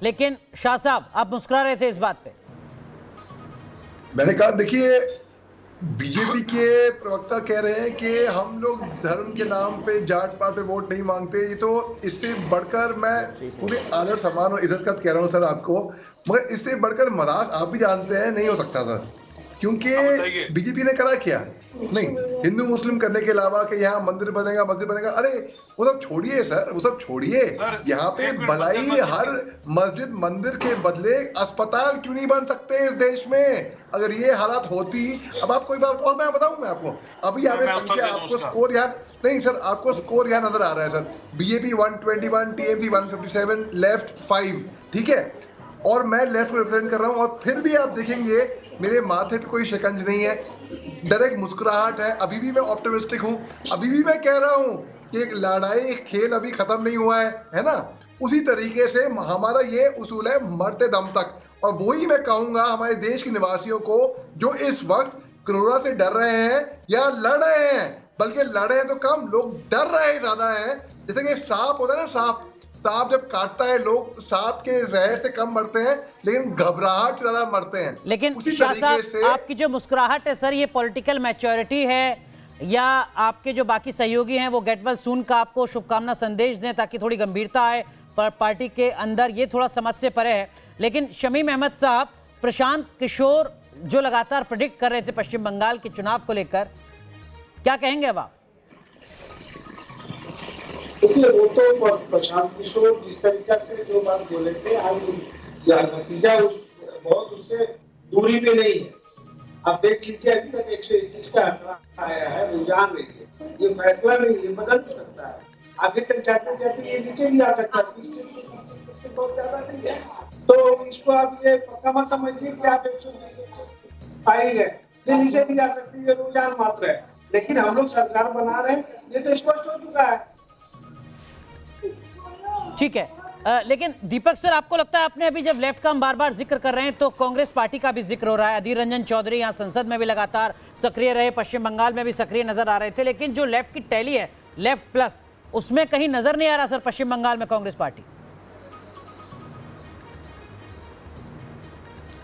लेकिन शाह साहब आप मुस्कुरा रहे थे इस बात पे। मैंने कहा देखिए, बीजेपी के प्रवक्ता कह रहे हैं कि हम लोग धर्म के नाम पे जाट पात पे वोट नहीं मांगते। ये तो इससे बढ़कर, मैं पूरे आदर सम्मान और इज्जत का कह रहा हूँ सर आपको, मगर इससे बढ़कर मजाक आप भी जानते हैं नहीं हो सकता सर। क्योंकि बीजेपी ने करा क्या? नहीं, हिंदू मुस्लिम करने के अलावा कि यहाँ मंदिर बनेगा मस्जिद बनेगा, अरे वो सब छोड़िए सर, वो सब छोड़िए। यहाँ पे भलाई हर मस्जिद मंदिर के बदले अस्पताल क्यों नहीं बन सकते इस देश में? अगर ये हालात होती, अब आपको एक बात और मैं बताऊं, मैं आपको अभी आपको स्कोर यहाँ नहीं सर, आपको स्कोर यहाँ नजर आ रहा है सर। बीजेपी 121, टीएमसी 157, लेफ्ट 5, ठीक है, और मैं लेफ्ट को रिप्रेजेंट कर रहा हूँ। और फिर भी आप देखेंगे मेरे माथे पे कोई शिकंज नहीं है, डायरेक्ट मुस्कुराहट है। अभी भी मैं ऑप्टिमिस्टिक हूँ, अभी भी मैं कह रहा हूँ कि एक लड़ाई खेल अभी खत्म नहीं हुआ है ना। उसी तरीके से हमारा ये उसूल है मरते दम तक। और वही मैं कहूंगा हमारे देश के निवासियों को जो इस वक्त कोरोना से डर रहे हैं या लड़ रहे हैं, बल्कि लड़ रहे हैं तो कम, लोग डर रहे ज्यादा हैं। जैसे कि सांप होता है ना, सांप जब काटता है लोग सांप के जहर से कम मरते हैं, लेकिन घबराहट से ज्यादा मरते हैं। लेकिन शाह साहब, आपकी जो मुस्कुराहट है सर, ये पॉलिटिकल मैच्योरिटी है या आपके जो बाकी सहयोगी हैं वो गेट वेल सून का आपको शुभकामना संदेश दें ताकि थोड़ी गंभीरता आए पर पार्टी के अंदर? ये थोड़ा समझ से परे है। लेकिन शमीम अहमद साहब, प्रशांत किशोर जो लगातार प्रेडिक्ट कर रहे थे पश्चिम बंगाल के चुनाव को लेकर, क्या कहेंगे अब आप? देखिए, वो तो प्रशांत किशोर जिस तरीका से जो बात बोले थे, आज नतीजा बहुत उससे दूरी पे नहीं है। आप देख लीजिए, अभी तक 121 का आंकड़ा आया है, रुझान नहीं है। ये फैसला नहीं है, बदल भी सकता है। आगे तक जाते जाते ये नीचे भी आ सकता है, 20 से बहुत ज्यादा नहीं है। तो इसको आप ये पक्का मत समझिए कि आप 120 पाएंगे, ये नीचे भी जा सकती है, रुझान मात्र है। लेकिन हम लोग सरकार बना रहे हैं, ये तो स्पष्ट हो चुका है। ठीक है, लेकिन दीपक सर, आपको लगता है, आपने अभी जब लेफ्ट का हम बार बार जिक्र कर रहे हैं तो कांग्रेस पार्टी का भी जिक्र हो रहा है। अधीर रंजन चौधरी यहाँ संसद में भी लगातार सक्रिय रहे, पश्चिम बंगाल में भी सक्रिय नजर आ रहे थे, लेकिन जो लेफ्ट की टैली है, लेफ्ट प्लस, उसमें कहीं नजर नहीं आ रहा सर पश्चिम बंगाल में कांग्रेस पार्टी।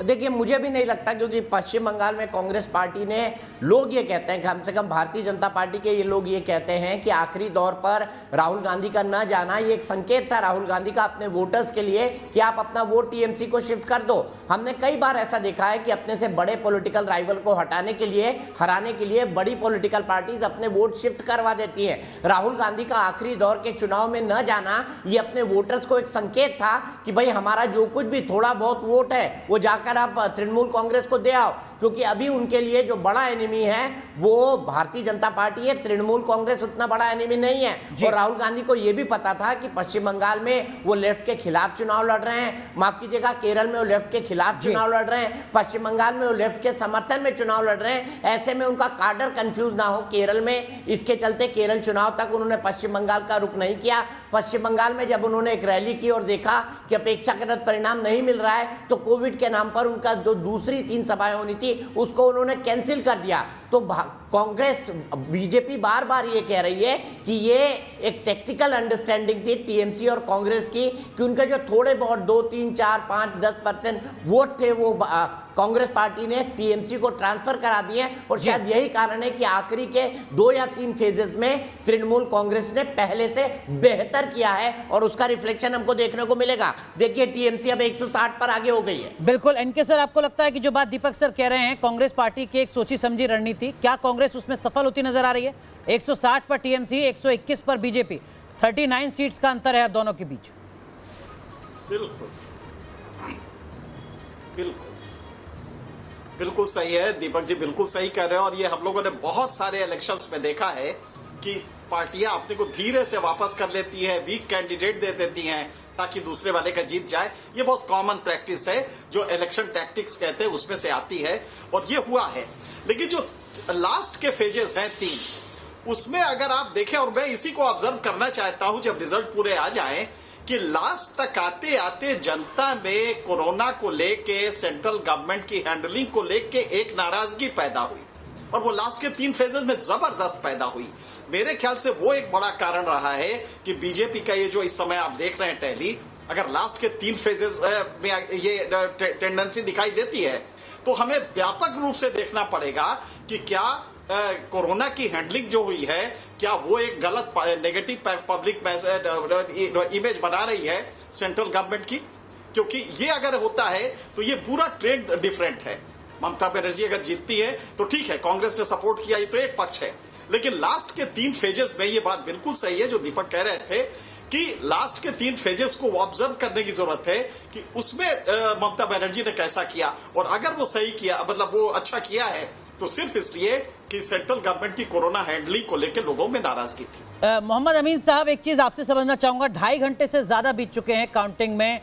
देखिए, मुझे भी नहीं लगता, क्योंकि पश्चिम बंगाल में कांग्रेस पार्टी ने, लोग ये कहते हैं, कम से कम भारतीय जनता पार्टी के ये लोग ये कहते हैं कि आखिरी दौर पर राहुल गांधी का न जाना ये एक संकेत था राहुल गांधी का अपने वोटर्स के लिए कि आप अपना वोट टीएमसी को शिफ्ट कर दो। हमने कई बार ऐसा देखा है कि अपने से बड़े पॉलिटिकल राइवल को हटाने के लिए, हराने के लिए बड़ी पॉलिटिकल पार्टीज अपने वोट शिफ्ट करवा देती है। राहुल गांधी का आखिरी दौर के चुनाव में न जाना ये अपने वोटर्स को एक संकेत था कि भाई हमारा जो कुछ भी थोड़ा बहुत वोट है वो जाकर आप तृणमूल कांग्रेस को दे आओ, क्योंकि अभी उनके लिए जो बड़ा एनिमी है वो भारतीय जनता पार्टी है, तृणमूल कांग्रेस उतना बड़ा एनिमी नहीं है। और राहुल गांधी को यह भी पता था कि पश्चिम बंगाल में वो लेफ्ट के खिलाफ चुनाव लड़ रहे हैं, माफ कीजिएगा केरल में वो लेफ्ट के खिलाफ चुनाव लड़ रहे हैं, पश्चिम बंगाल में वो लेफ्ट के समर्थन में चुनाव लड़ रहे हैं। ऐसे में उनका कार्डर कंफ्यूज ना हो केरल में, इसके चलते केरल चुनाव तक उन्होंने पश्चिम बंगाल का रुख नहीं किया। पश्चिम बंगाल में जब उन्होंने एक रैली की और देखा कि अपेक्षाकृत परिणाम नहीं मिल रहा है, तो कोविड के नाम पर उनका जो दूसरी 3 सभाएं होनी थी उसको उन्होंने कैंसिल कर दिया। तो कांग्रेस, बीजेपी बार बार ये कह रही है कि ये एक टेक्निकल अंडरस्टैंडिंग थी टीएमसी और कांग्रेस की, कि उनके जो थोड़े बहुत 2, 3, 4, 5, 10% वोट थे वो कांग्रेस पार्टी ने टीएमसी को ट्रांसफर करा दिए। और शायद यही कारण है कि आखिरी के 2 या 3 फेजेस में तृणमूल कांग्रेस ने पहले से बेहतर किया है और उसका रिफ्लेक्शन हमको देखने को मिलेगा। देखिए, टीएमसी अब 160 पर आगे हो गई है। बिल्कुल। एनके सर, आपको लगता है कि जो बात दीपक सर कह रहे हैं, कांग्रेस पार्टी की एक सोची समझी रणनीति, क्या कांग्रेस उसमें सफल होती नजर आ रही है? 160 पर टीएमसी, 121 पर बीजेपी, 39 सीट्स का अंतर है दोनों के बीच। बिल्कुल बिल्कुल बिल्कुल सही है दीपक जी, बिल्कुल सही कह रहे हैं। और ये हम लोगों ने बहुत सारे इलेक्शंस में देखा है कि पार्टियां अपने को धीरे से वापस कर लेती है, वीक कैंडिडेट दे देती हैं ताकि दूसरे वाले का जीत जाए। ये बहुत कॉमन प्रैक्टिस है जो इलेक्शन टैक्टिक्स कहते हैं, उसमें से आती है और ये हुआ है। लेकिन जो लास्ट के फेजेस हैं 3, उसमें अगर आप देखें, और मैं इसी को ऑब्जर्व करना चाहता हूं जब रिजल्ट पूरे आ जाएं, कि लास्ट तक आते आते जनता में कोरोना को लेके, सेंट्रल गवर्नमेंट की हैंडलिंग को लेके एक नाराजगी पैदा हुई और वो लास्ट के 3 फेजेस में जबरदस्त पैदा हुई। मेरे ख्याल से वो एक बड़ा कारण रहा है कि बीजेपी का ये जो इस समय आप देख रहे हैं टैली, अगर लास्ट के 3 फेजेस में ये टेंडेंसी दिखाई देती है, तो हमें व्यापक रूप से देखना पड़ेगा कि क्या कोरोना की हैंडलिंग जो हुई है, क्या वो एक गलत नेगेटिव पब्लिक इमेज बना रही है सेंट्रल गवर्नमेंट की। क्योंकि ये अगर होता है तो ये पूरा ट्रेंड डिफरेंट है। ममता बनर्जी अगर जीतती है तो ठीक है, कांग्रेस ने सपोर्ट किया, ये तो एक पक्ष है, लेकिन लास्ट के 3 फेजेस में ये बात बिल्कुल सही है जो दीपक कह रहे थे कि लास्ट के 3 फेजेस को ऑब्जर्व करने की जरूरत है कि उसमें ममता बनर्जी ने कैसा किया, और अगर वो सही किया, मतलब वो अच्छा किया है, तो सिर्फ इसलिए कि सेंट्रल गवर्नमेंट की कोरोना हैंडलिंग को लेकर लोगों में नाराजगी थी। मोहम्मद अमीन साहब, एक चीज आपसे समझना चाहूंगा, 2.5 घंटे से ज्यादा बीत चुके हैं काउंटिंग में।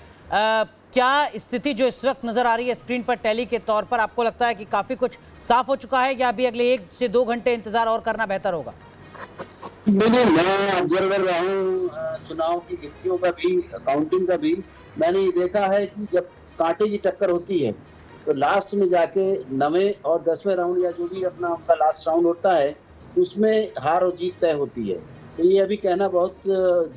क्या स्थिति जो इस वक्त नजर आ रही है स्क्रीन पर टैली के तौर पर, आपको लगता है कि काफी कुछ साफ हो चुका है, या अभी अगले 1 से 2 घंटे इंतजार और करना बेहतर होगा? नहीं, मैं ऑब्जर्वर रहा हूँ चुनाव की गिनतियों का भी, काउंटिंग का भी। मैंने ये देखा है कि जब कांटे की टक्कर होती है तो लास्ट में जाके 9वें और 10वें राउंड या जो भी अपना उनका लास्ट राउंड होता है उसमें हार और जीत तय होती है। तो ये अभी कहना बहुत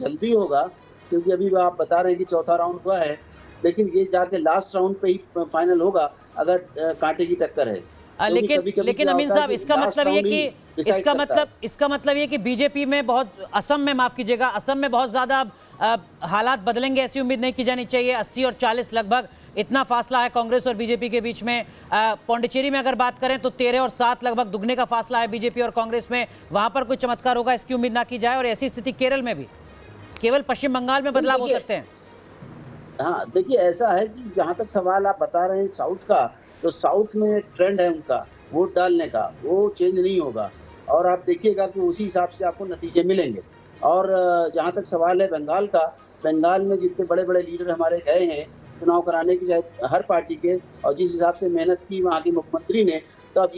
जल्दी होगा, क्योंकि अभी आप बता रहे हैं कि चौथा राउंड हुआ है, लेकिन ये जाके लास्ट राउंड पे ही फाइनल होगा अगर कांटे की टक्कर है। लेकिन अमीन साहब, इसका मतलब ये कि बीजेपी में बहुत, असम में, माफ कीजिएगा, असम में बहुत ज्यादा हालात बदलेंगे ऐसी उम्मीद नहीं की जानी चाहिए। 80 और 40 लगभग इतना फासला है कांग्रेस और बीजेपी के बीच में। पौंडीचेरी में अगर बात करें तो 13 और 7 लगभग दुगने का फासला है बीजेपी और कांग्रेस में, वहां पर कोई चमत्कार होगा इसकी उम्मीद ना की जाए। और ऐसी स्थिति केरल में भी, केवल पश्चिम बंगाल में बदलाव हो सकते हैं। हाँ, देखिए, ऐसा है कि जहाँ तक सवाल आप बता रहे हैं साउथ का, तो साउथ में एक ट्रेंड है उनका वोट डालने का, वो चेंज नहीं होगा, और आप देखिएगा कि उसी हिसाब से आपको नतीजे मिलेंगे। और जहाँ तक सवाल है बंगाल का, बंगाल में जितने बड़े बड़े लीडर हमारे गए हैं चुनाव कराने की, चाहे हर पार्टी के, और जिस हिसाब से मेहनत की वहाँ के मुख्यमंत्री ने, तो अब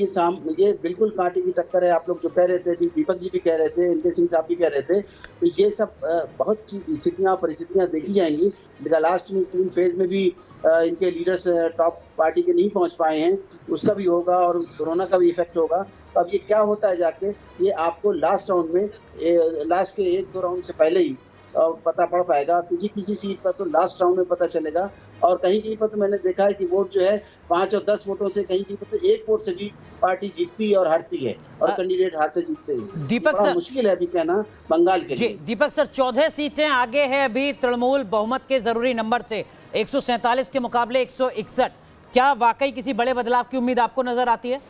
ये बिल्कुल कांटे की टक्कर है। आप लोग जो कह रहे थे, दीपक जी भी कह रहे थे, इनके सिंह साहब भी कह रहे थे, तो ये सब बहुत स्थितियाँ परिस्थितियाँ देखी जाएंगी। लास्ट में 3 फेज में भी इनके लीडर्स टॉप पार्टी के नहीं पहुंच पाए हैं, उसका भी होगा, और कोरोना का भी इफेक्ट होगा। तो अब ये क्या होता है जाके, ये आपको लास्ट राउंड में, लास्ट के 1-2 राउंड से पहले ही पता पड़ पाएगा। किसी सीट पर तो लास्ट राउंड में पता चलेगा, और कहीं पर तो मैंने देखा है कि वोट जो है 5 और 10 वोटों से, कहीं पर तो 1 वोट से भी पार्टी जीतती और हारती है, और कैंडिडेट हारते जीतते हैं। दीपक सर, मुश्किल है अभी कहना बंगाल के लिए। दीपक सर, 14 सीटें आगे है अभी तृणमूल बहुमत के जरूरी नंबर से, 147 के मुकाबले 161। क्या वाकई किसी बड़े बदलाव की उम्मीद आपको नजर आती है?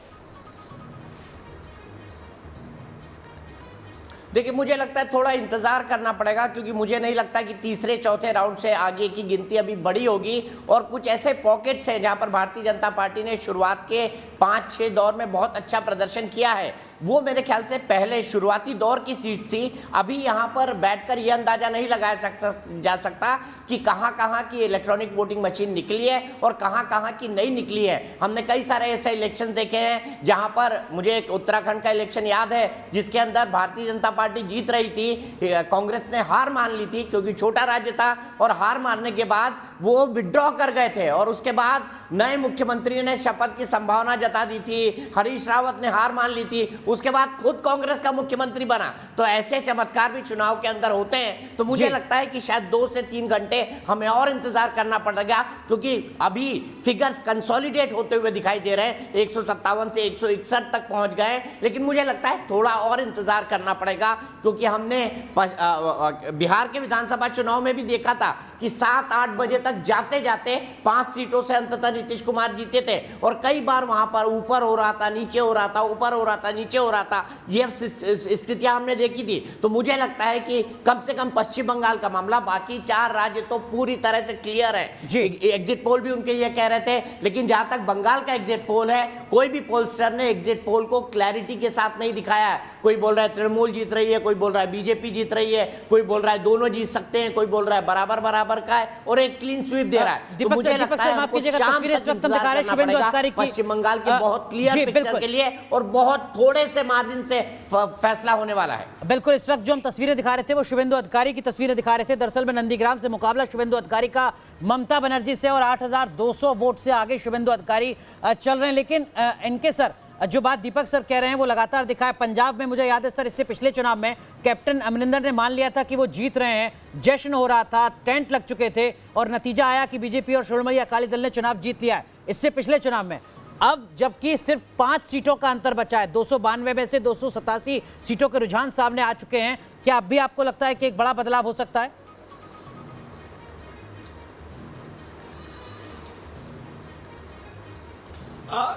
देखिए, मुझे लगता है थोड़ा इंतजार करना पड़ेगा, क्योंकि मुझे नहीं लगता कि तीसरे चौथे राउंड से आगे की गिनती अभी बड़ी होगी। और कुछ ऐसे पॉकेट्स हैं जहां पर भारतीय जनता पार्टी ने शुरुआत के 5-6 दौर में बहुत अच्छा प्रदर्शन किया है, वो मेरे ख्याल से पहले शुरुआती दौर की सीट थी। अभी यहाँ पर बैठकर ये अंदाजा नहीं लगाया जा सकता कि कहाँ की इलेक्ट्रॉनिक वोटिंग मशीन निकली है और कहाँ की नहीं निकली है। हमने कई सारे ऐसे इलेक्शन देखे हैं जहाँ पर, मुझे एक उत्तराखंड का इलेक्शन याद है जिसके अंदर भारतीय जनता पार्टी जीत रही थी, कांग्रेस ने हार मान ली थी क्योंकि छोटा राज्य था, और हार मानने के बाद वो विड्रॉ कर गए थे, और उसके बाद नए मुख्यमंत्री ने शपथ की संभावना जता दी थी, हरीश रावत ने हार मान ली थी, उसके बाद खुद कांग्रेस का मुख्यमंत्री बना। तो ऐसे चमत्कार भी चुनाव के अंदर होते हैं। तो मुझे लगता है कि शायद 2 से 3 घंटे हमें और इंतजार करना पड़ेगा, क्योंकि अभी फिगर्स कंसोलिडेट होते हुए दिखाई दे रहे हैं। 157 से 161 तक पहुंच गए, लेकिन मुझे लगता है थोड़ा और इंतजार करना पड़ेगा, क्योंकि हमने बिहार के विधानसभा चुनाव में भी देखा था कि 7-8 बजे तक जाते जाते 5 सीटों से अंततः नीतीश कुमार जीते थे, और कई बार वहां पर ऊपर हो रहा था, नीचे हो रहा था, ऊपर हो रहा था, नीचे हो रहा था, ये स्थितियां हमने देखी थी। तो मुझे लगता है कि कम से कम पश्चिम बंगाल का मामला, बाकी 4 राज्य तो पूरी तरह से क्लियर है। एग्जिट पोल भी उनके ये कह रहे थे, लेकिन जहां तक बंगाल का एग्जिट पोल है, कोई भी पोलस्टर ने एग्जिट पोल को क्लैरिटी के साथ नहीं दिखाया है। कोई बोल रहा है तृणमूल जीत रही है, कोई बोल रहा है बीजेपी जीत रही है, कोई बोल रहा है दोनों जीत सकते हैं, कोई बोल रहा है बराबर बराबर का है, और एक क्लीन स्वीप दे रहा है। तो मुझे लगता है हमको शाम तक इंतजार करना पड़ेगा पश्चिम बंगाल की बहुत क्लियर पिक्चर के लिए, और बहुत थोड़े से मार्जिन से फैसला होने वाला है। बिल्कुल, इस वक्त जो हम तस्वीरें दिखा रहे थे वो शुभेंदु अधिकारी की तस्वीरें दिखा रहे थे। दरअसल में नंदीग्राम से मुकाबला शुभेंदु अधिकारी का ममता बनर्जी से, और 8,200 वोट से आगे शुभेंदु अधिकारी चल रहे हैं। लेकिन इनके सर, जो बात दीपक सर कह रहे हैं वो लगातार दिखा है। पंजाब में मुझे याद है सर, इससे पिछले चुनाव में कैप्टन अमरिंदर ने मान लिया था कि वो जीत रहे हैं, जश्न हो रहा था, टेंट लग चुके थे, और नतीजा आया कि बीजेपी और श्रोमणी अकाली दल ने चुनाव जीत लिया है इससे पिछले चुनाव में। अब जबकि सिर्फ 5 सीटों का अंतर बचा है, 292 में से 287 सीटों के रुझान सामने आ चुके हैं, क्या अब भी आपको लगता है कि एक बड़ा बदलाव हो सकता है?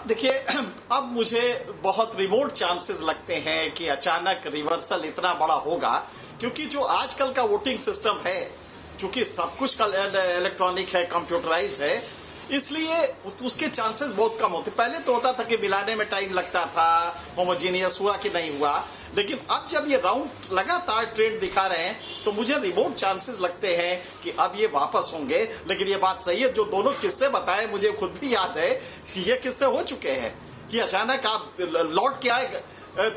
देखिए, अब मुझे बहुत रिमोट चांसेस लगते हैं कि अचानक रिवर्सल इतना बड़ा होगा, क्योंकि जो आजकल का वोटिंग सिस्टम है, चूंकि सब कुछ इलेक्ट्रॉनिक है, कंप्यूटराइज है, इसलिए उसके चांसेस बहुत कम होते। पहले तो होता था कि मिलाने में टाइम लगता था, होमोजीनियस हुआ कि नहीं हुआ, लेकिन अब जब ये राउंड लगातार ट्रेंड दिखा रहे हैं तो मुझे रिमोट चांसेस लगते हैं कि अब ये वापस होंगे। लेकिन ये बात सही है, जो दोनों किस्से बताए मुझे खुद भी याद है कि ये किस्से हो चुके हैं कि अचानक आप लौट के आए,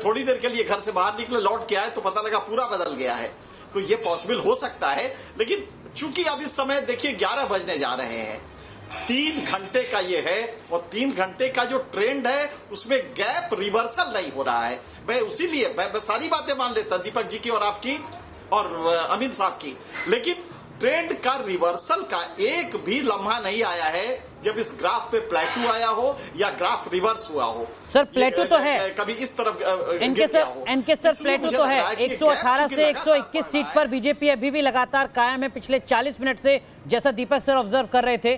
थोड़ी देर के लिए घर से बाहर निकले, लौट के आए तो पता लगा पूरा बदल गया है। तो ये पॉसिबल हो सकता है, लेकिन चूंकि अब इस समय देखिए 11 बजने जा रहे हैं, 3 घंटे का ये है, और 3 घंटे का जो ट्रेंड है उसमें गैप रिवर्सल नहीं हो रहा है। मैं उसीलिए मैं सारी बातें मान लेता दीपक जी की और आपकी और अमित साहब की, लेकिन ट्रेंड का रिवर्सल का एक भी लम्हा नहीं आया है जब इस ग्राफ पे प्लेटू आया हो या ग्राफ रिवर्स हुआ हो। सर प्लेटू तो है, कभी इस तरफ इनके सर प्लेटू तो है। 118 से 121 सीट पर बीजेपी अभी भी लगातार कायम है पिछले 40 मिनट से, जैसा दीपक सर ऑब्जर्व कर रहे थे।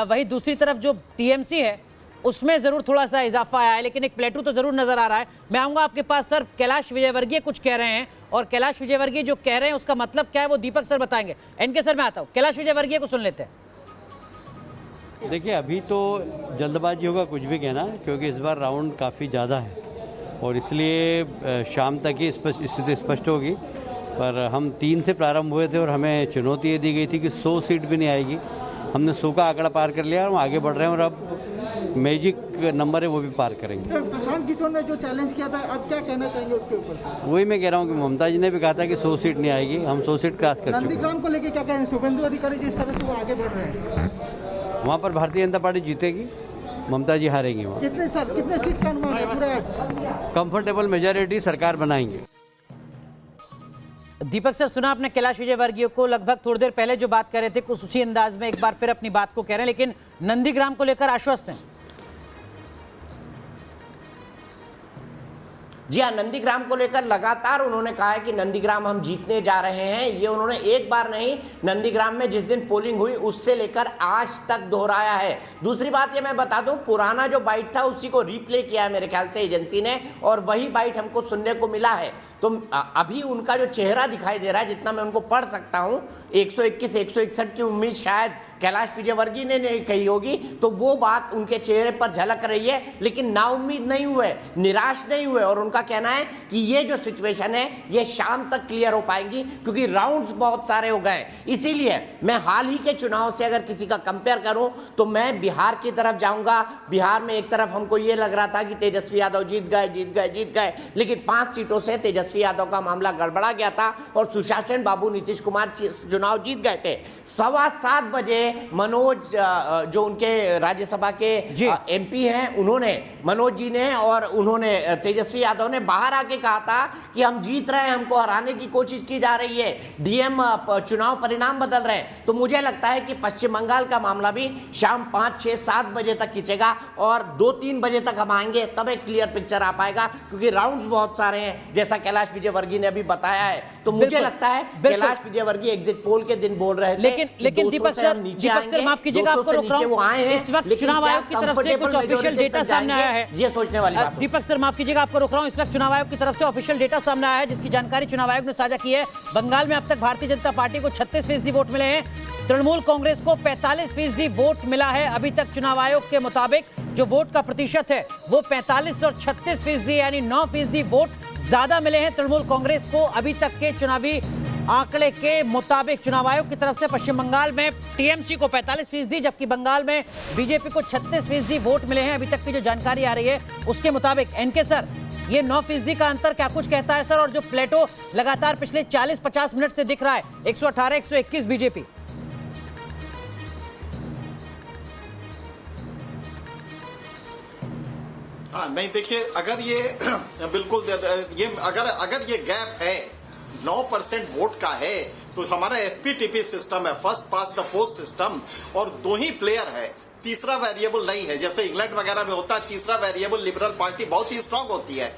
वही दूसरी तरफ जो टीएमसी है उसमें जरूर थोड़ा सा इजाफा आया है, लेकिन एक प्लेटू तो जरूर नजर आ रहा है। मैं आऊंगा आपके पास सर, कैलाश विजयवर्गीय कुछ कह रहे हैं, और कैलाश विजयवर्गीय जो कह रहे हैं उसका मतलब क्या है वो दीपक सर बताएंगे। एनके सर मैं आता हूं, कैलाश विजयवर्गीय को सुन लेते हैं। देखिए, अभी तो जल्दबाजी होगा कुछ भी कहना, क्योंकि इस बार राउंड काफ़ी ज़्यादा है और इसलिए शाम तक ही स्थिति स्पष्ट होगी। पर हम 3 से प्रारंभ हुए थे और हमें चुनौती ये दी गई थी कि 100 सीट भी नहीं आएगी। हमने 100 का आंकड़ा पार कर लिया और हम आगे बढ़ रहे हैं, और अब मैजिक नंबर है वो भी पार करेंगे। प्रशांत किशोर ने जो चैलेंज किया था, अब क्या कहना चाहेंगे उसके ऊपर? वही मैं कह रहा हूँ कि ममता जी ने भी कहा था कि 100 सीट नहीं आएगी, हम 100 सीट क्रॉस कर चुके हैं। नंदीग्राम को लेकर क्या कहें? शुभेंदु अधिकारी जिस तरह से वो आगे बढ़ रहे हैं, वहाँ पर भारतीय जनता पार्टी जीतेगी, ममता जी हारेंगी। वहाँ कितने सीट का अनुमान है? पूरा कंफर्टेबल मेजॉरिटी सरकार बनाएंगे। दीपक सर, सुना आपने कैलाश विजयवर्गीय को, लगभग थोड़ी देर पहले जो बात कर रहे थे कुछ उसी अंदाज में एक बार फिर अपनी बात को कह रहे हैं, लेकिन नंदीग्राम को लेकर आश्वस्त हैं। जी हाँ, नंदीग्राम को लेकर लगातार उन्होंने कहा है कि नंदीग्राम हम जीतने जा रहे हैं। ये उन्होंने एक बार नहीं, नंदीग्राम में जिस दिन पोलिंग हुई उससे लेकर आज तक दोहराया है। दूसरी बात ये मैं बता दूं, पुराना जो बाइट था उसी को रिप्ले किया है मेरे ख्याल से एजेंसी ने, और वही बाइट हमको सुनने को मिला है। तो अभी उनका जो चेहरा दिखाई दे रहा है, जितना मैं उनको पढ़ सकता हूं, 121 161 की उम्मीद शायद कैलाश विजयवर्गीय ने नहीं कही होगी, तो वो बात उनके चेहरे पर झलक रही है, लेकिन नाउम्मीद नहीं हुए, निराश नहीं हुए। और उनका कहना है कि ये जो सिचुएशन है ये शाम तक क्लियर हो पाएंगी, क्योंकि राउंड्स बहुत सारे हो गए। इसीलिए मैं हाल ही के चुनाव से अगर किसी का कंपेयर करूं तो मैं बिहार की तरफ जाऊंगा। बिहार में एक तरफ हमको ये लग रहा था कि तेजस्वी यादव जीत गए, लेकिन 5 सीटों से तेजस्वी यादव का मामला गड़बड़ा गया था और सुशासन बाबू नीतीश कुमार चुनाव जीत गए थे। 7:15 बजे मनोज, जो उनके राज्यसभा के एमपी हैं, उन्होंने, मनोज जी ने और उन्होंने, तेजस्वी यादव ने बाहर आके कहा था कि हम जीत रहे हैं, हमको हराने की कोशिश की जा रही है, डीएम चुनाव परिणाम बदल रहे हैं। तो मुझे लगता है कि पश्चिम बंगाल का मामला भी शाम 5, 6, 7 बजे तक खींचेगा और 2-3 बजे तक हम आएंगे, तब एक क्लियर पिक्चर आ पाएगा, क्योंकि राउंड्स बहुत सारे हैं, जैसा कैलाश विजयवर्गीय ने अभी बताया है। तो मुझे लगता है कैलाश विजयवर्गीय एग्जिट पोल के दिन बोल रहे थे, लेकिन दीपक सर माफ कीजिएगा, आपको रोक रहा हूं। इस वक्त चुनाव आयोग की तरफ से कुछ ऑफिशियल डेटा सामने आया है, ये सोचने वाली बात। दीपक सर माफ कीजिएगा, आपको रोक रहा हूं। इस वक्त चुनाव आयोग की तरफ से ऑफिशियल डेटा सामने आया है, जिसकी जानकारी चुनाव आयोग ने साझा की है। बंगाल में अब तक भारतीय जनता पार्टी को 36% वोट मिले हैं, तृणमूल कांग्रेस को 45% वोट मिला है। अभी तक चुनाव आयोग के मुताबिक जो वोट का प्रतिशत है वो 45 और 36%, यानी 9% वोट ज्यादा मिले हैं तृणमूल कांग्रेस को अभी तक के चुनावी आंकड़े के मुताबिक। चुनाव आयोग की तरफ से पश्चिम बंगाल में टीएमसी को 45%, जबकि बंगाल में बीजेपी को 36% वोट मिले हैं अभी तक की जो जानकारी आ रही है उसके मुताबिक। एनके सर, ये 9% का अंतर क्या कुछ कहता है सर? और जो प्लेटो लगातार पिछले 40-50 मिनट से दिख रहा है, 118, 121 बीजेपी। हाँ नहीं देखिए, अगर ये बिल्कुल ये अगर ये गैप है 9% वोट का है, तो हमारा एफपीटीपी सिस्टम है, first pass the post system, और 2 ही प्लेयर है, तीसरा वेरिएबल नहीं है। जैसे इंग्लैंड वगैरह में होता है तीसरा वेरिएबल, लिबरल पार्टी बहुत ही स्ट्रांग होती है।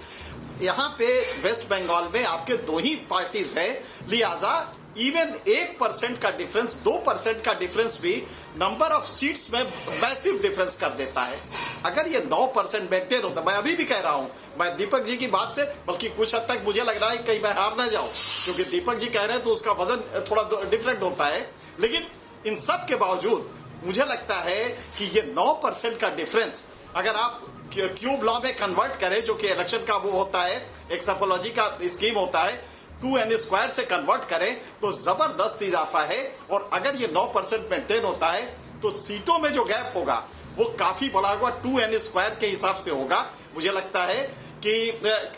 यहाँ पे वेस्ट बंगाल में आपके 2 ही पार्टीज है, लिहाजा इवन 1% का डिफरेंस, 2% का डिफरेंस भी नंबर ऑफ सीट्स में मैसिव डिफरेंस कर देता है। अगर ये 9% मेंटेन होता, मैं अभी भी कह रहा हूं, मैं दीपक जी की बात से बल्कि कुछ हद तक मुझे लग रहा है कहीं मैं हार ना जाऊं, क्योंकि दीपक जी कह रहे हैं तो उसका वजन थोड़ा डिफरेंट होता है। लेकिन इन सब के बावजूद मुझे लगता है कि ये 9% का डिफरेंस अगर आप क्यूब लॉ में कन्वर्ट करें, जो कि इलेक्शन का वो होता है, एक सफोलॉजी का स्कीम होता है, 2n² से कन्वर्ट करें तो जबरदस्त इजाफा है। और अगर ये 9% मेंटेन होता है तो सीटों में जो गैप होगा वो काफी बड़ा होगा, 2n² के हिसाब से होगा। मुझे लगता है कि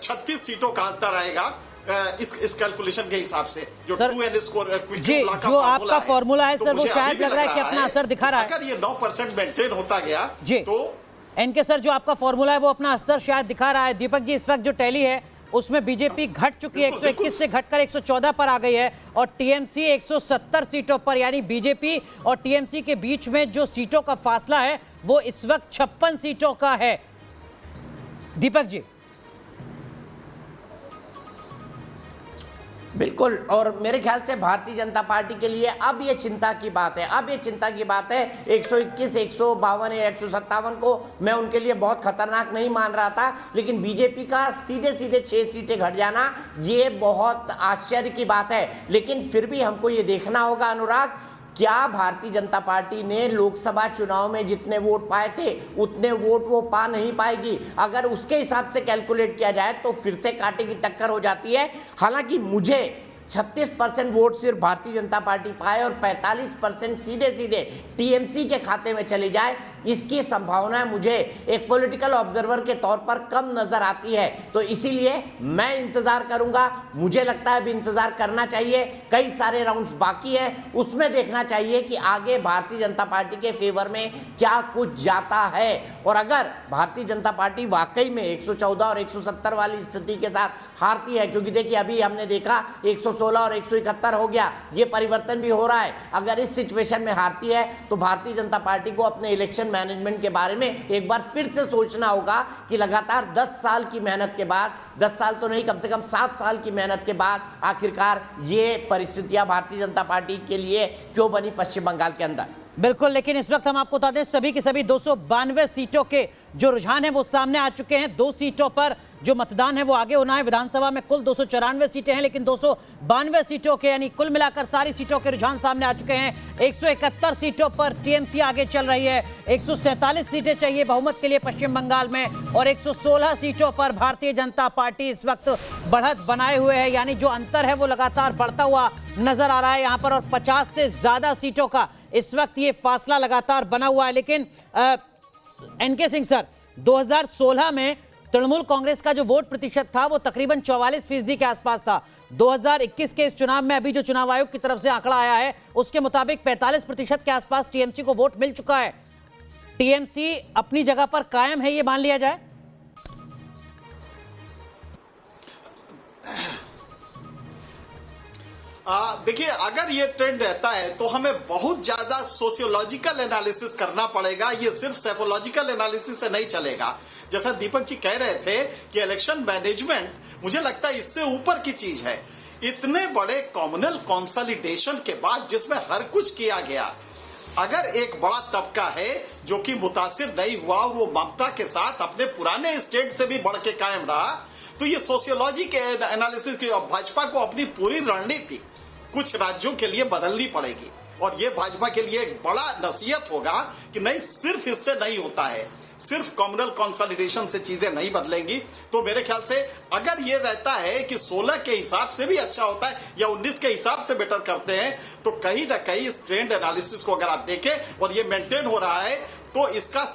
36 सीटों का अंतर आएगा इस कैलकुलेशन के हिसाब से, जो 2n² जी जो आपका फॉर्मूला है सर, वो शायद लग रहा है कि अपना असर दिखा रहा है। अगर ये 9% मेंटेन होता गया जी तो एनके सर, जो आपका फॉर्मूला है वो अपना असर शायद दिखा रहा है। दीपक जी, इस वक्त जो टैली है उसमें बीजेपी घट चुकी है, 121 से घटकर 114 पर आ गई है, और टीएमसी 170 सीटों पर, यानी बीजेपी और टीएमसी के बीच में जो सीटों का फासला है वो इस वक्त 56 सीटों का है। दीपक जी। बिल्कुल, और मेरे ख्याल से भारतीय जनता पार्टी के लिए अब ये चिंता की बात है, 121, 152 या 157 को मैं उनके लिए बहुत खतरनाक नहीं मान रहा था, लेकिन बीजेपी का सीधे 6 सीटें घट जाना ये बहुत आश्चर्य की बात है। लेकिन फिर भी हमको ये देखना होगा अनुराग, क्या भारतीय जनता पार्टी ने लोकसभा चुनाव में जितने वोट पाए थे उतने वोट वो पा नहीं पाएगी। अगर उसके हिसाब से कैलकुलेट किया जाए तो फिर से कांटे की टक्कर हो जाती है। हालांकि मुझे 36% वोट सिर्फ भारतीय जनता पार्टी पाए और 45% सीधे टीएमसी के खाते में चले जाए, इसकी संभावना मुझे एक पॉलिटिकल ऑब्जर्वर के तौर पर कम नजर आती है। तो इसीलिए मैं इंतजार करूंगा, मुझे लगता है अभी इंतजार करना चाहिए, कई सारे राउंड्स बाकी है, उसमें देखना चाहिए कि आगे भारतीय जनता पार्टी के फेवर में क्या कुछ जाता है। और अगर भारतीय जनता पार्टी वाकई में 114 और 170 वाली स्थिति के साथ हारती है, क्योंकि देखिए अभी हमने देखा 116 और 171 हो गया, ये परिवर्तन भी हो रहा है। अगर इस सिचुएशन में हारती है तो भारतीय जनता पार्टी को अपने इलेक्शन मैनेजमेंट के बारे में एक बार फिर से सोचना होगा कि लगातार 10 साल की मेहनत के बाद, 10 साल तो नहीं, कम से कम 7 साल की मेहनत के बाद आखिरकार ये परिस्थितियां भारतीय जनता पार्टी के लिए क्यों बनी पश्चिम बंगाल के अंदर। बिल्कुल, लेकिन इस वक्त हम आपको बता दें सभी की सभी 292 सीटों के जो रुझान है वो सामने आ चुके हैं। 2 सीटों पर जो मतदान है वो आगे होना है। विधानसभा में कुल 294 सीटें हैं, लेकिन 292 सीटों के यानी कुल मिलाकर सारी सीटों के रुझान सामने आ चुके हैं। 171 सीटों पर टीएमसी आगे चल रही है, 147 सीटें चाहिए बहुमत के लिए पश्चिम बंगाल में, और 116 सीटों पर भारतीय जनता पार्टी इस वक्त बढ़त बनाए हुए है, यानी जो अंतर है वो लगातार बढ़ता हुआ नजर आ रहा है यहाँ पर, और 50 से ज्यादा सीटों का इस वक्त ये फासला लगातार बना हुआ है। लेकिन एनके सिंह सर, 2016 में तृणमूल कांग्रेस का जो वोट प्रतिशत था वो तकरीबन 44% के आसपास था। 2021 के इस चुनाव में अभी जो चुनाव आयोग की तरफ से आंकड़ा आया है उसके मुताबिक 45% के आसपास टीएमसी को वोट मिल चुका है। टीएमसी अपनी जगह पर कायम है, ये मान लिया जाए? देखिए, अगर ये ट्रेंड रहता है तो हमें बहुत ज्यादा सोशियोलॉजिकल एनालिसिस करना पड़ेगा, ये सिर्फ साइकोलॉजिकल एनालिसिस से नहीं चलेगा। जैसा दीपक जी कह रहे थे कि इलेक्शन मैनेजमेंट, मुझे लगता है इससे ऊपर की चीज है। इतने बड़े कम्युनल कंसोलिडेशन के बाद जिसमें हर कुछ किया गया, अगर एक बड़ा तबका है जो कि मुतासिर नहीं हुआ और वो ममता के साथ अपने पुराने स्टेट से भी बढ़ के कायम रहा, तो ये सोशियोलॉजी के एनालिसिस की भाजपा को अपनी पूरी रणनीति कुछ राज्यों के लिए बदलनी पड़ेगी। और ये भाजपा के लिए एक बड़ा नसीहत होगा कि नहीं, सिर्फ इससे नहीं होता है, सिर्फ कम्युनल कंसोलिडेशन से चीजें नहीं बदलेंगी। तो मेरे ख्याल से अगर ये रहता है कि 16 के हिसाब से भी अच्छा होता है या 19 के हिसाब से बेटर करते हैं, तो कहीं ना कहीं इस ट्रेंड एनालिसिस को अगर आप देखें और ये मेंटेन हो रहा है, तो इसका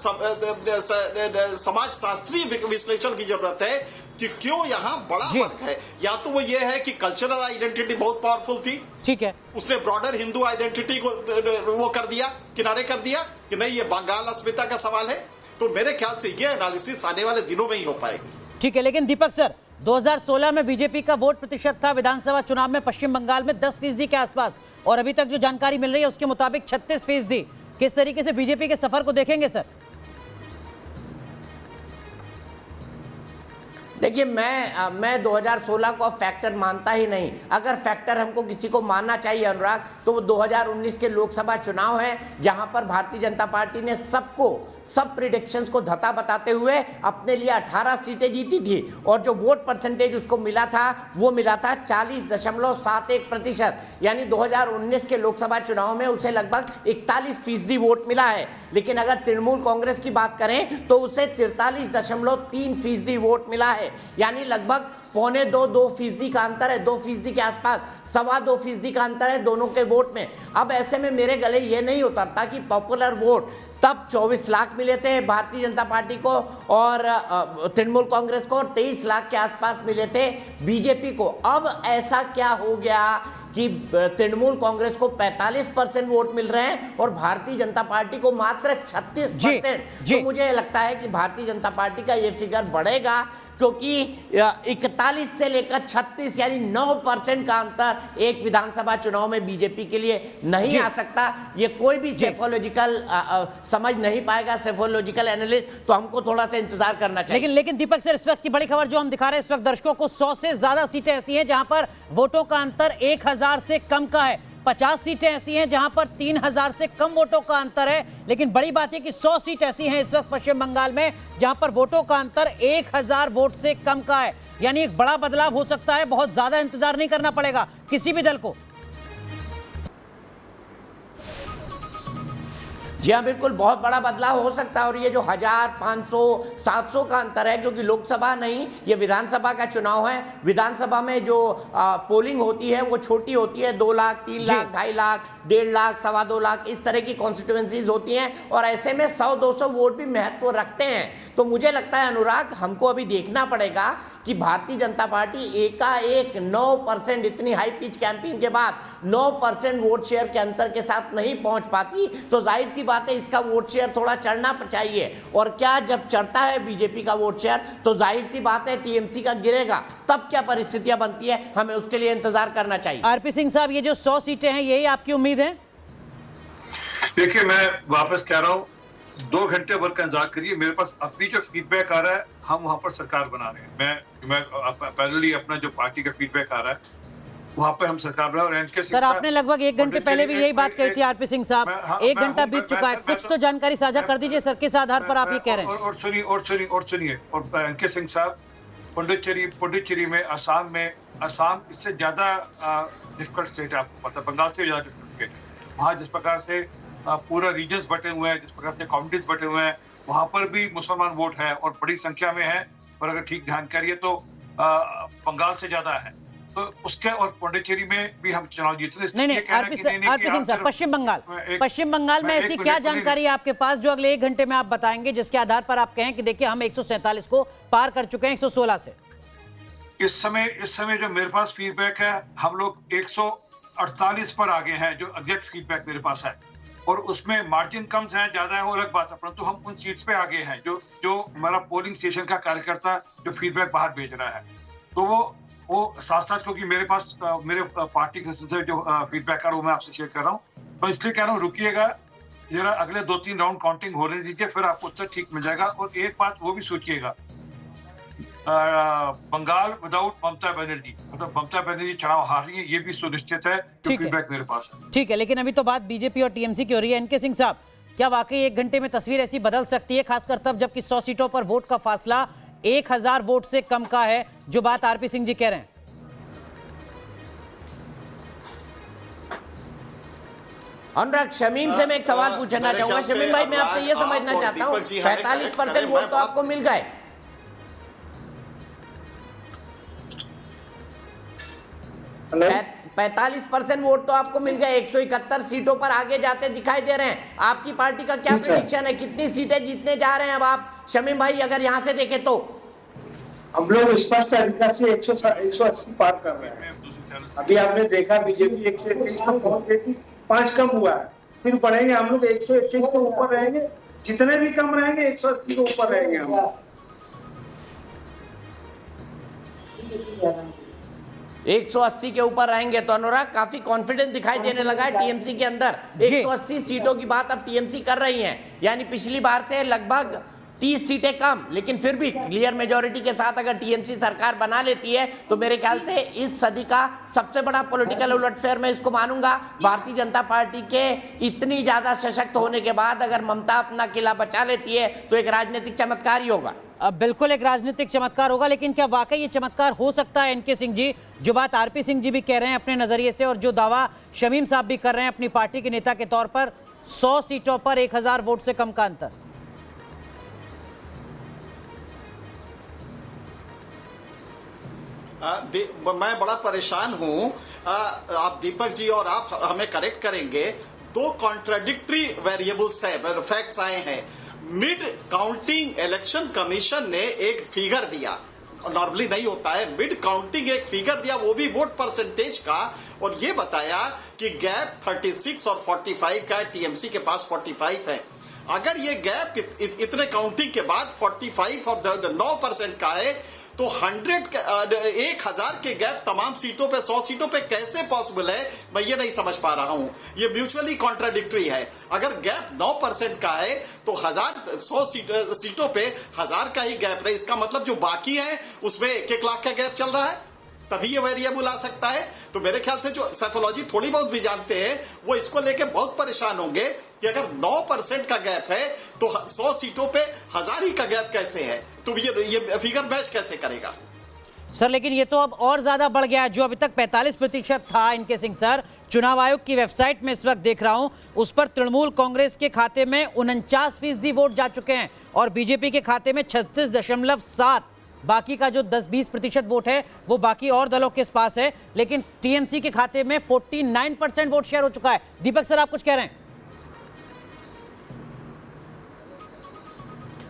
समाज शास्त्रीय विश्लेषण की जरूरत है कि क्यों यहाँ बड़ा फर्क है। या तो वो ये है कि कल्चरल आइडेंटिटी बहुत पावरफुल थी, ठीक है, उसने ब्रॉडर हिंदू आइडेंटिटी को वो कर दिया, किनारे कर दिया कि नहीं ये बंगाल अस्मिता का सवाल है, तो मेरे ख्याल से ये एनालिसिस आने वाले दिनों में ही हो पाएगी। ठीक है, लेकिन दीपक सर 2016 में बीजेपी का वोट प्रतिशत था विधानसभा चुनाव में पश्चिम बंगाल में 10% के आसपास, और अभी तक जो जानकारी मिल रही है उसके मुताबिक 36%। किस तरीके से बीजेपी के सफर को देखेंगे सर? देखिए, मैं 2016 को फैक्टर मानता ही नहीं। अगर फैक्टर हमको किसी को मानना चाहिए अनुराग, तो वो 2019 के लोकसभा चुनाव है, जहां पर भारतीय जनता पार्टी ने सब प्रिडिक्शंस को धता बताते हुए अपने लिए 18 सीटें जीती थी, और जो वोट परसेंटेज उसको मिला था वो मिला था 40.71%। यानी 2019 के लोकसभा चुनाव में उसे लगभग 41% वोट मिला है। लेकिन अगर तृणमूल कांग्रेस की बात करें तो उसे 43.3% वोट मिला है। यानी लगभग 2.25% का अंतर है, 2% के आसपास, 2.25% का अंतर है दोनों के वोट में। अब ऐसे में मेरे गले ये नहीं उतरता कि पॉपुलर वोट तब 24 लाख मिले थे भारतीय जनता पार्टी को और तृणमूल कांग्रेस को, और 23 लाख के आसपास मिले थे बीजेपी को। अब ऐसा क्या हो गया कि तृणमूल कांग्रेस को 45% वोट मिल रहे हैं और भारतीय जनता पार्टी को मात्र 36%। तो मुझे लगता है कि भारतीय जनता पार्टी का ये फिगर बढ़ेगा, क्योंकि 41 से लेकर 36 यानी 9% का अंतर एक विधानसभा चुनाव में बीजेपी के लिए नहीं आ सकता। ये कोई भी सेफोलॉजिकल समझ नहीं पाएगा, सेफोलॉजिकल एनालिस्ट, तो हमको थोड़ा सा इंतजार करना चाहिए। लेकिन दीपक सर, इस वक्त की बड़ी खबर जो हम दिखा रहे हैं इस वक्त दर्शकों को, 100 से ज्यादा सीटें ऐसी हैं जहां पर वोटों का अंतर 1000 से कम का है। 50 सीटें ऐसी हैं जहां पर 3000 से कम वोटों का अंतर है। लेकिन बड़ी बात है कि 100 सीट ऐसी हैं इस वक्त पश्चिम बंगाल में जहां पर वोटों का अंतर 1000 वोट से कम का है। यानी एक बड़ा बदलाव हो सकता है, बहुत ज्यादा इंतजार नहीं करना पड़ेगा किसी भी दल को। जी हाँ, बिल्कुल बहुत बड़ा बदलाव हो सकता है। और ये जो 1000, 500, 700 का अंतर है, क्योंकि लोकसभा नहीं, ये विधानसभा का चुनाव है। विधानसभा में जो पोलिंग होती है वो छोटी होती है, 2 लाख, 3 लाख, 2.5 लाख, 1.5 लाख, 2.25 लाख, इस तरह की कॉन्स्टिट्यूएंसीज होती हैं, और ऐसे में 100-200 वोट भी महत्व रखते हैं। तो मुझे लगता है अनुराग, हमको अभी देखना पड़ेगा कि भारतीय जनता पार्टी एकाएक 9%, इतनी हाई पिच कैंपेन के बाद 9% वोट शेयर के अंतर के साथ नहीं पहुंच पाती, तो जाहिर सी बात है इसका वोट शेयर थोड़ा चढ़ना चाहिए। और क्या जब चढ़ता है बीजेपी का वोट शेयर, तो जाहिर सी बात है टीएमसी का गिरेगा। तब क्या परिस्थितियां बनती है, हमें उसके लिए इंतजार करना चाहिए। आरपी सिंह साहब, ये जो 100 सीटें हैं, यही आपकी उम्मीद है? देखिए, मैं वापस कह रहा हूँ, 2 घंटे भर का इंतजार करिए। मेरे पास अभी जो फीडबैक आ रहा है, हम वहां पर सरकार बना रहे हैं। मैं पैरेलली अपना जो पार्टी का फीडबैक आ रहा है वहां पे हम सरकार बना। और एनके सिंह सर, आपने लगभग 1 घंटे पहले भी यही बात कही थी आरपी सिंह साहब। 1 घंटा बीत चुका है, कुछ तो जानकारी साझा कर दीजिए सर, किस आधार पर आप ये कह रहे हैं? और सुनिए, और एनके सिंह साहब, पुडुचेरी में, असम इससे ज्यादा डिफिकल्ट स्टेट है, आपको पता है, बंगाल से ज्यादा डिफिकल्ट स्टेट है। वहाँ जिस प्रकार से पूरा रीजन्स बटे हुए हैं, जिस प्रकार से कम्युनिटीज बटे हुए हैं, वहां पर भी मुसलमान वोट है और बड़ी संख्या में है। और अगर ठीक ध्यान करिए तो बंगाल से ज्यादा है, तो उसके और पुडुचेरी में भी हम चुनाव जीतते। नहीं, आरपी सिंह साहब, पश्चिम बंगाल में ऐसी क्या जानकारी है आपके पास जो अगले 1 घंटे में आप बताएंगे, जिसके आधार पर आप कहें कि देखिए हम 147 को पार कर चुके हैं 116 से? इस समय जो मेरे पास फीडबैक है, हम लोग 148 पर आगे हैं, जो एग्जैक्ट फीडबैक मेरे पास है। और उसमें मार्जिन कम है, ज्यादा है, वो अलग बात है, परंतु हम उन सीट्स पे आगे हैं जो हमारा पोलिंग स्टेशन का कार्यकर्ता जो फीडबैक बाहर भेज रहा है। तो वो साथ, क्योंकि मेरे पास मेरे पार्टी के से जो फीडबैक आ रहा है वो मैं आपसे शेयर कर रहा हूँ, तो इसलिए कह रहा हूँ रुकिएगा जरा, अगले 2-3 राउंड काउंटिंग होने दीजिए, फिर आपको उत्तर ठीक मिल जाएगा। और एक बात वो भी सोचिएगा, बंगाल विदाउट ममता बनर्जी, मतलब ममता बनर्जी चुनाव हार रही है, ये भी सुनिश्चित है, जो फीडबैक मेरे पास है। ठीक है, लेकिन अभी तो बात बीजेपी और टीएमसी की हो रही है। एनके सिंह साहब, क्या वाकई 1 घंटे में तस्वीर ऐसी बदल सकती है, खासकर तब जबकि 100 सीटों पर वोट का फासला 1000 वोट से कम का है, जो बात आरपी सिंह जी कह रहे हैं? अनुराग, शमीम से मैं एक सवाल पूछना चाहूंगा। शमीम भाई, मैं आपसे ये समझना चाहता हूँ, 45% वोट तो आपको मिल गए, 45% वोट तो आपको मिल गए, 171 सीटों पर आगे जाते दिखाई दे रहे हैं। आपकी पार्टी का क्या प्रेडिक्शन है, कितनी सीटें जीतने जा रहे हैं अब आप, शमीम भाई, अगर यहां से देखें तो? हम लोग स्पष्ट तरीका से 180 पार कर रहे हैं। अभी आपने देखा बीजेपी 121 तक पहुंच गई थी, 5 कम हुआ है, फिर बढ़ेंगे हम लोग 121 के ऊपर रहेंगे, जितने भी कम रहेंगे 180 के ऊपर रहेंगे हम। 180 के ऊपर रहेंगे। तो अनुराग काफी कॉन्फिडेंस दिखाई देने लगा है टीएमसी के अंदर। 180 सीटों की बात अब टीएमसी कर रही है, यानी पिछली बार से लगभग 30 सीटें कम, लेकिन फिर भी क्लियर मेजॉरिटी के साथ अगर टीएमसी सरकार बना लेती है तो मेरे ख्याल से इस सदी का सबसे बड़ा पॉलिटिकल उलटफेर मैं इसको मानूंगा। भारतीय जनता पार्टी के इतनी ज्यादा सशक्त होने के बाद अगर ममता अपना किला बचा लेती है तो एक राजनीतिक चमत्कार ही होगा। अब बिल्कुल एक राजनीतिक चमत्कार होगा, लेकिन क्या वाकई ये चमत्कार हो सकता है एनके सिंह जी? जो बात आरपी सिंह जी भी कह रहे हैं अपने नजरिए से और जो दावा शमीम साहब भी कर रहे हैं अपनी पार्टी के नेता के तौर पर, 100 सीटों पर 1000 वोट से कम का अंतर। मैं बड़ा परेशान हूं। आप दीपक जी और आप हमें करेक्ट करेंगे, दो कॉन्ट्राडिक्टरी वेरिएबल्स है, फैक्ट्स आए हैं। मिड काउंटिंग इलेक्शन कमीशन ने एक फिगर दिया, नॉर्मली नहीं होता है, मिड काउंटिंग एक फिगर दिया, वो भी वोट परसेंटेज का, और ये बताया कि गैप 36 और 45 का, टीएमसी के पास 45 है। अगर ये गैप इतने काउंटिंग के बाद 45 और 9% का है तो 1000 के गैप तमाम सीटों पे, 100 सीटों पे कैसे पॉसिबल है, मैं ये नहीं समझ पा रहा हूं। ये म्यूचुअली कॉन्ट्राडिक्टरी है। अगर गैप 9% का है तो 100 सीटों पे 1000 का ही गैप है, इसका मतलब जो बाकी है उसमें 1-1 लाख का गैप चल रहा है, तभी ये वेरिएबल आ सकता है। तो मेरे ख्याल से जो साइकोलॉजी थोड़ी बहुत भी जानते हैं वो इसको लेके बहुत परेशान होंगे कि अगर 9% का गैप है तो 100 सीटों पे 1000 ही का गैप कैसे है, तो ये फिगर मैच कैसे करेगा? सर लेकिन ये तो अब और ज्यादा बढ़ गया है। जो अभी तक 45% था इनके सिंह सर, चुनाव आयोग की वेबसाइट में इस वक्त देख रहा हूं, उस पर तृणमूल कांग्रेस के खाते में 49% वोट जा चुके हैं और बीजेपी के खाते में 36.7। बाकी का जो 10-20% वोट है वो बाकी और दलों के पास है, लेकिन टीएमसी के खाते में 49% वोट शेयर हो चुका है। दीपक सर आप कुछ कह रहे हैं?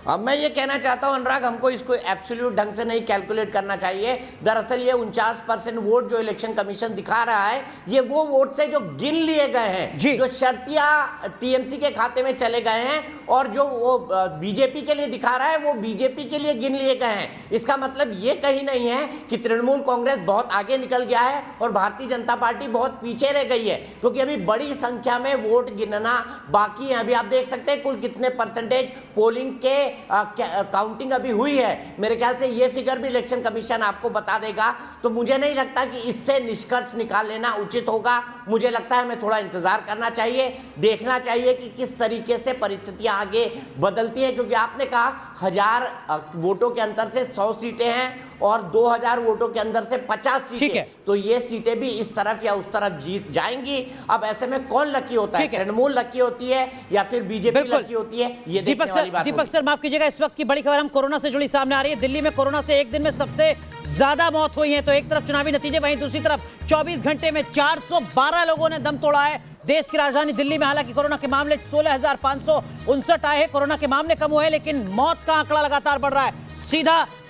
अब मैं ये कहना चाहता हूं अनुराग, हमको इसको एब्सोल्यूट ढंग से नहीं कैलकुलेट करना चाहिए। दरअसल ये 49% वोट जो इलेक्शन कमीशन दिखा रहा है, ये वो वोट से जो गिन लिए गए हैं, जो शर्तिया टीएमसी के खाते में चले गए हैं, और जो वो बीजेपी के लिए दिखा रहा है वो बीजेपी के लिए गिन लिए गए हैं। इसका मतलब ये कहीं नहीं है कि तृणमूल कांग्रेस बहुत आगे निकल गया है और भारतीय जनता पार्टी बहुत पीछे रह गई है, क्योंकि अभी बड़ी संख्या में वोट गिनना बाकी है। अभी आप देख सकते हैं कुल कितने परसेंटेज पोलिंग के काउंटिंग अभी हुई है। मेरे ख्याल से ये फिगर भी इलेक्शन कमीशन आपको बता देगा। तो मुझे नहीं लगता कि इससे निष्कर्ष निकाल लेना उचित होगा। मुझे लगता है हमें थोड़ा इंतजार करना चाहिए, देखना चाहिए कि किस तरीके से परिस्थितियां आगे बदलती हैं, क्योंकि आपने कहा 1000 वोटों के अंतर से 100 सीटें हैं और 2000 वोटों के अंदर से 50 सीटें, तो ये सीटें भी इस तरफ या उस तरफ जीत जाएंगी। अब ऐसे में कौन लकी होता है, तृणमूल लकी होती है या फिर बीजेपी लकी होती है, ये देखने वाली बात। दीपक सर माफ कीजिएगा, इस वक्त की बड़ी खबर हम कोरोना से जुड़ी सामने आ रही है। दिल्ली में कोरोना से एक दिन में सबसे ज्यादा मौत हुई है। तो एक तरफ चुनावी नतीजे, वहीं दूसरी तरफ 24 घंटे में 412 लोगों ने दम तोड़ा है। देश की राजधानी दिल्ली में हालांकि कोरोना के मामले 16,559 आए हैं, कोरोना के मामले कम हुए हैं, लेकिन मौत का आंकड़ा लगातार बढ़ रहा है।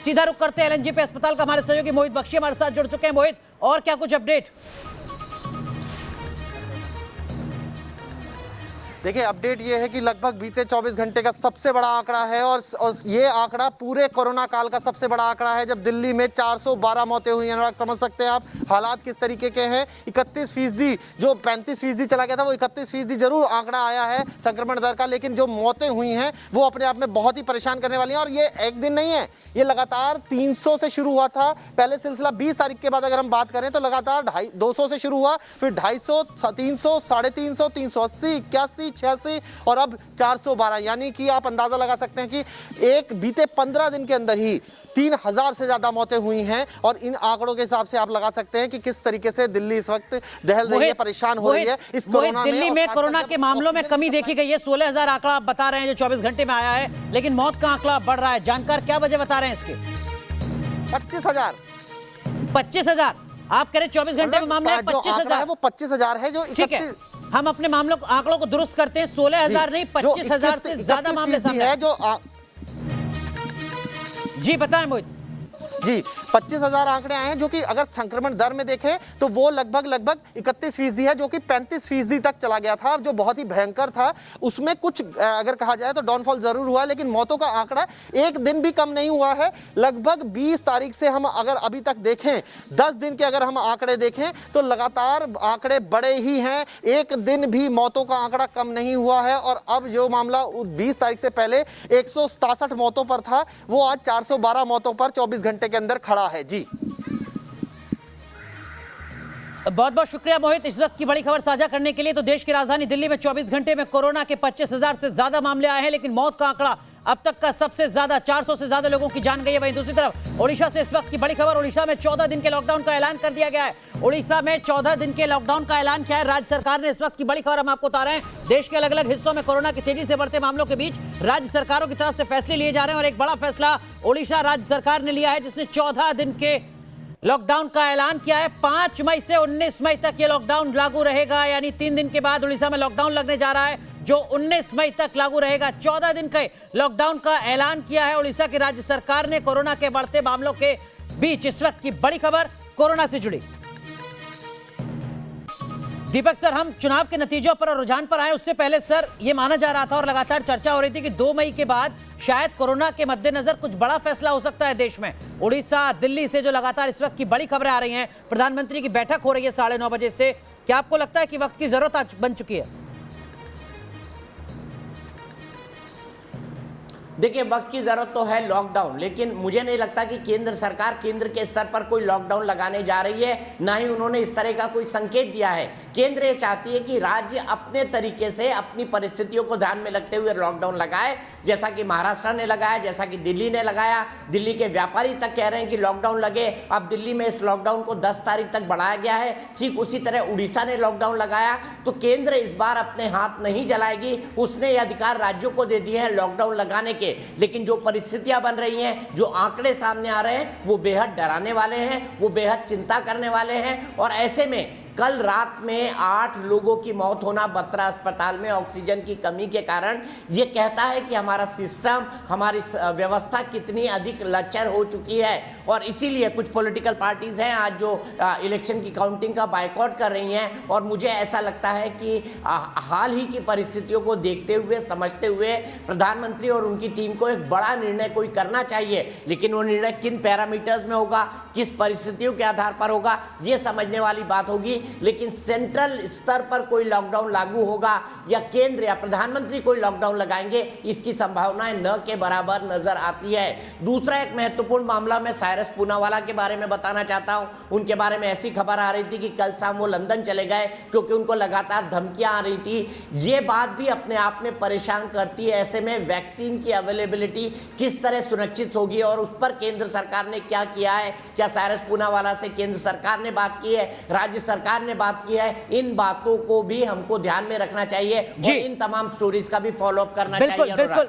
सीधा रुक करते हैं एलएनजे पे अस्पताल का। हमारे सहयोगी मोहित बख्शी हमारे साथ जुड़ चुके हैं। मोहित, और क्या कुछ अपडेट? देखिए अपडेट ये है कि लगभग बीते 24 घंटे का सबसे बड़ा आंकड़ा है और ये आंकड़ा पूरे कोरोना काल का सबसे बड़ा आंकड़ा है, जब दिल्ली में 412 मौतें हुई हैं। अनुराग समझ सकते हैं आप हालात किस तरीके के हैं। 31% जो 35% चला गया था वो 31% जरूर आंकड़ा आया है संक्रमण दर का, लेकिन जो मौतें हुई हैं वो अपने आप में बहुत ही परेशान करने वाली हैं। और ये एक दिन नहीं है, ये लगातार 300 से शुरू हुआ था। पहले सिलसिला 20 तारीख के बाद अगर हम बात करें तो लगातार 200 से शुरू हुआ, फिर 250, 300, 350, 380, 81, 86 और अब 412। यानी कि आप अंदाजा लगा सकते हैं कि एक बीते 15 दिन के अंदर ही 3000 से ज्यादा मौतें हुई हैं। और इन आंकड़ों के हिसाब से आप लगा सकते हैं कि किस तरीके से दिल्ली इस वक्त दहल रही है, परेशान हो रही है इस कोरोना में। दिल्ली में कोरोना के मामलों में कमी देखी गई है। 16,000 आंकड़ा आप बता रहे हैं जो 24 घंटे में आया है, लेकिन मौत का आंकड़ा बढ़ रहा है। जानकार क्या वजह बता रहे हैं इसके? 25,000 आप कह रहे 24 घंटे में मामले 25,000 वो 25,000 है जो ठीक है। हम अपने मामलों को आंकड़ों को दुरुस्त करते हैं। 16,000 नहीं 25,000 से ज्यादा मामले सामने है जो जी बताएं मोहित। जी 25,000 आंकड़े आए हैं, जो कि अगर संक्रमण दर में देखें तो वो लगभग 31% है, जो कि 35% तक चला गया था, जो बहुत ही भयंकर था। उसमें कुछ अगर कहा जाए तो डाउनफॉल जरूर हुआ, लेकिन मौतों का आंकड़ा एक दिन भी कम नहीं हुआ है। लगभग 20 तारीख से हम अगर अभी तक देखें, 10 दिन के अगर हम आंकड़े देखें तो लगातार आंकड़े बड़े ही हैं, एक दिन भी मौतों का आंकड़ा कम नहीं हुआ है। और अब जो मामला 20 तारीख से पहले 167 मौतों पर था, वो आज 412 मौतों पर 24 घंटे के अंदर खड़ा है। जी बहुत बहुत शुक्रिया मोहित, इस वक्त की बड़ी खबर साझा करने के लिए। तो देश की राजधानी दिल्ली में 24 घंटे में कोरोना के 25,000 से ज्यादा मामले आए हैं, लेकिन मौत का आंकड़ा अब तक का सबसे ज्यादा 400 से ज्यादा लोगों की जान गई है। वहीं दूसरी तरफ ओडिशा से इस वक्त की बड़ी खबर, ओडिशा में 14 दिन के लॉकडाउन का ऐलान कर दिया गया है। ओडिशा में 14 दिन के लॉकडाउन का ऐलान किया है राज्य सरकार ने। इस वक्त की बड़ी खबर हम आपको बता रहे हैं। देश के अलग अलग हिस्सों में कोरोना की तेजी से बढ़ते मामलों के बीच राज्य सरकारों की तरफ से फैसले लिए जा रहे हैं, और एक बड़ा फैसला ओडिशा राज्य सरकार ने लिया है, जिसने 14 दिन के लॉकडाउन का ऐलान किया है। 5 मई से 19 मई तक ये लॉकडाउन लागू रहेगा, यानी 3 दिन के बाद उड़ीसा में लॉकडाउन लगने जा रहा है, जो 19 मई तक लागू रहेगा। 14 दिन के लॉकडाउन का ऐलान किया है उड़ीसा की राज्य सरकार ने, कोरोना के बढ़ते मामलों के बीच। इस वक्त की बड़ी खबर कोरोना से जुड़ी। दीपक सर, हम चुनाव के नतीजों पर और रुझान पर आए उससे पहले सर, ये माना जा रहा था और लगातार चर्चा हो रही थी कि 2 मई के बाद शायद कोरोना के मद्देनजर कुछ बड़ा फैसला हो सकता है देश में। उड़ीसा, दिल्ली से जो लगातार इस वक्त की बड़ी खबरें आ रही हैं, प्रधानमंत्री की बैठक हो रही है 9:30 बजे से, क्या आपको लगता है कि वक्त की जरूरत आज बन चुकी है? देखिए, वक्त की जरूरत तो है लॉकडाउन, लेकिन मुझे नहीं लगता कि केंद्र सरकार केंद्र के स्तर पर कोई लॉकडाउन लगाने जा रही है, ना ही उन्होंने इस तरह का कोई संकेत दिया है। केंद्र ये चाहती है कि राज्य अपने तरीके से अपनी परिस्थितियों को ध्यान में रखते हुए लॉकडाउन लगाए, जैसा कि महाराष्ट्र ने लगाया, जैसा कि दिल्ली ने लगाया। दिल्ली के व्यापारी तक कह रहे हैं कि लॉकडाउन लगे। अब दिल्ली में इस लॉकडाउन को 10 तारीख तक बढ़ाया गया है। ठीक उसी तरह उड़ीसा ने लॉकडाउन लगाया। तो केंद्र इस बार अपने हाथ नहीं जलाएगी, उसने ये अधिकार राज्यों को दे दिए हैं लॉकडाउन लगाने के। लेकिन जो परिस्थितियां बन रही हैं, जो आंकड़े सामने आ रहे हैं, वो बेहद डराने वाले हैं, वो बेहद चिंता करने वाले हैं। और ऐसे में कल रात में 8 लोगों की मौत होना बत्रा अस्पताल में ऑक्सीजन की कमी के कारण, ये कहता है कि हमारा सिस्टम, हमारी व्यवस्था कितनी अधिक लचर हो चुकी है। और इसीलिए कुछ पॉलिटिकल पार्टीज हैं आज जो इलेक्शन की काउंटिंग का बायकॉट कर रही हैं। और मुझे ऐसा लगता है कि हाल ही की परिस्थितियों को देखते हुए, समझते हुए प्रधानमंत्री और उनकी टीम को एक बड़ा निर्णय कोई करना चाहिए। लेकिन वो निर्णय किन पैरामीटर्स में होगा, किस परिस्थितियों के आधार पर होगा, ये समझने वाली बात होगी। लेकिन सेंट्रल स्तर पर कोई लॉकडाउन लागू होगा या केंद्र या प्रधानमंत्री कोई लॉकडाउन लगाएंगे, इसकी संभावनाएं न के बराबर नजर आती है। दूसरा एक महत्वपूर्ण मामला मैं साइरस पूनावाला के बारे में बताना चाहता हूं। उनके बारे में ऐसी खबर आ रही थी कि कल शाम वो लंदन चले गए क्योंकि उनको लगातार धमकियां आ रही थी। ये बात भी अपने आप में परेशान करती है। ऐसे में वैक्सीन की अवेलेबिलिटी किस तरह सुनिश्चित होगी और उस पर केंद्र सरकार ने क्या किया है, क्या साइरस पूनावाला से केंद्र सरकार ने बात की है, राज्य सरकार ने बात की है, इन बातों को भी हमको ध्यान में रखना चाहिए और इन तमाम स्टोरीज का भी फॉलोअप करना चाहिए। बिल्कुल।